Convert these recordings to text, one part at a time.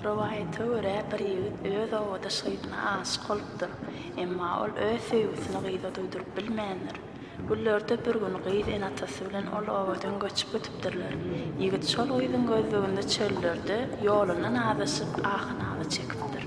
Rivayete göre bir ýigit öz owada şygyna aşyk bolupdyr. Emma ol öz sevgisini gyza duýduryp bilmändir. Gullerde bir gün gyz enatasy bilen ol owadan göçüp gitipdirler. Ýigit şol gyzyň gözleginde çöllerde ýolundan adaşyp ahyny çekipdir.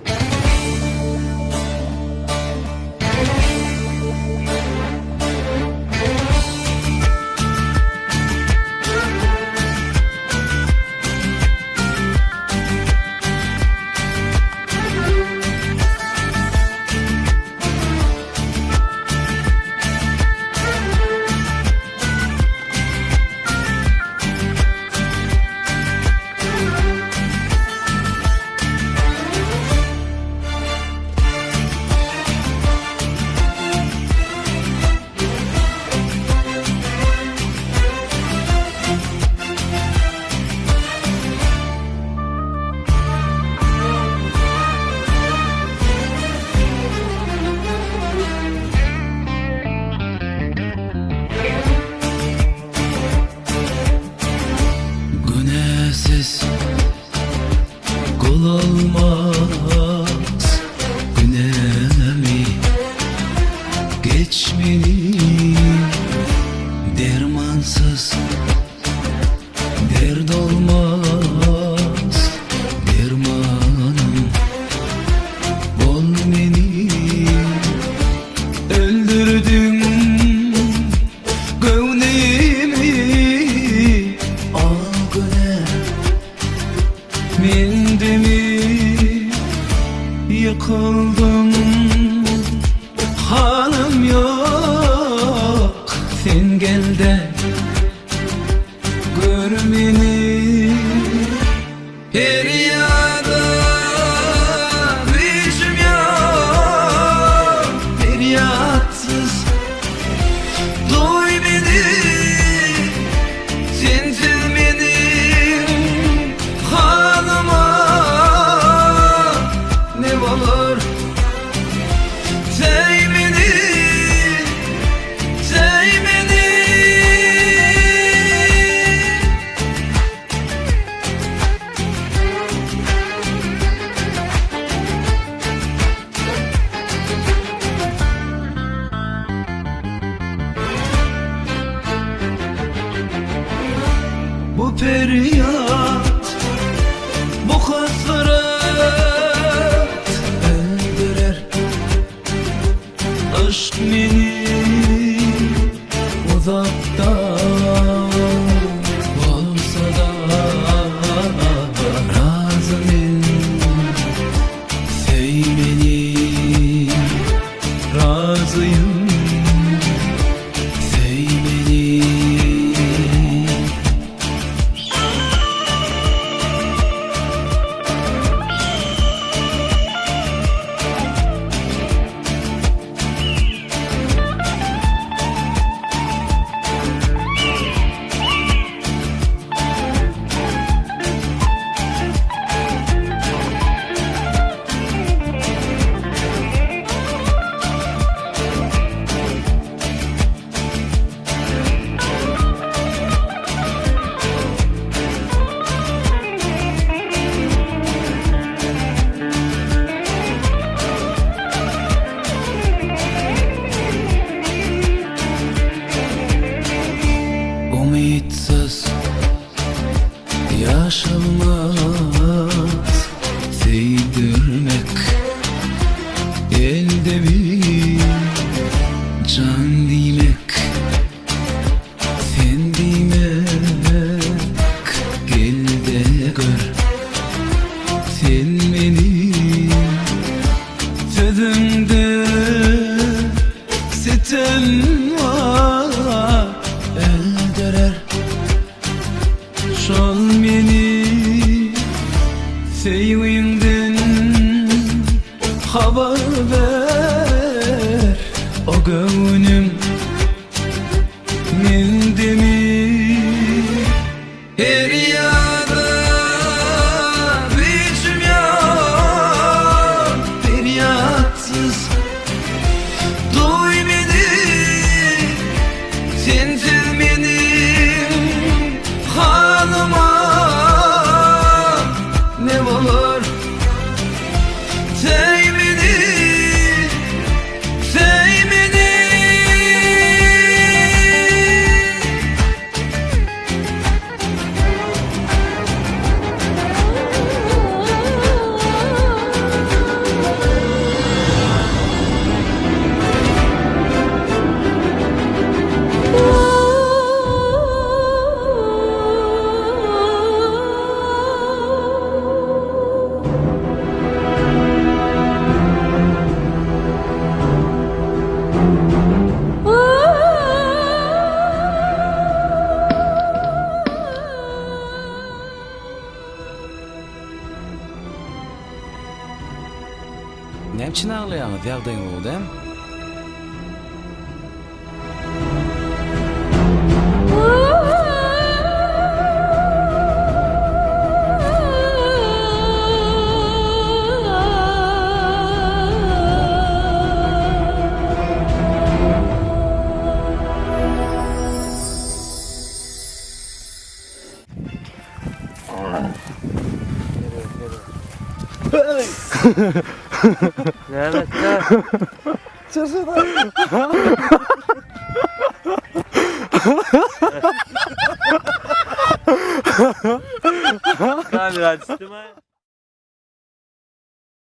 Kul olmaz günemi geçmeli, dermansız dert olmaz, dermanım bol beni. Öldürdün gönlümü, al güne mendimi. Yıkıldım, halim yok, sen gel de gör beni. Feryada gücüm yok, feryatsız duy beni. Sensiz benim halıma ne olur, say beni, say beni. Bu feryat, bu hasret öldürer aşk beni. Uzakta olsa da razıyım, sev beni, razıyım, sev beni. Umitsız yaşanmaz, sevdirmek elde bir can demek, sen demek, gel de gör sen beni. Sözümde sitem var, öldürer şol beni. Sevginden haber ver, o gönlüm mendimi. Feryada gücüm yok, feryatsız duy beni. Sensiz benim halıma ne olur, Ne için ağlayanız? Yağdayın oldu hem? Evet. Kamera açtım ha.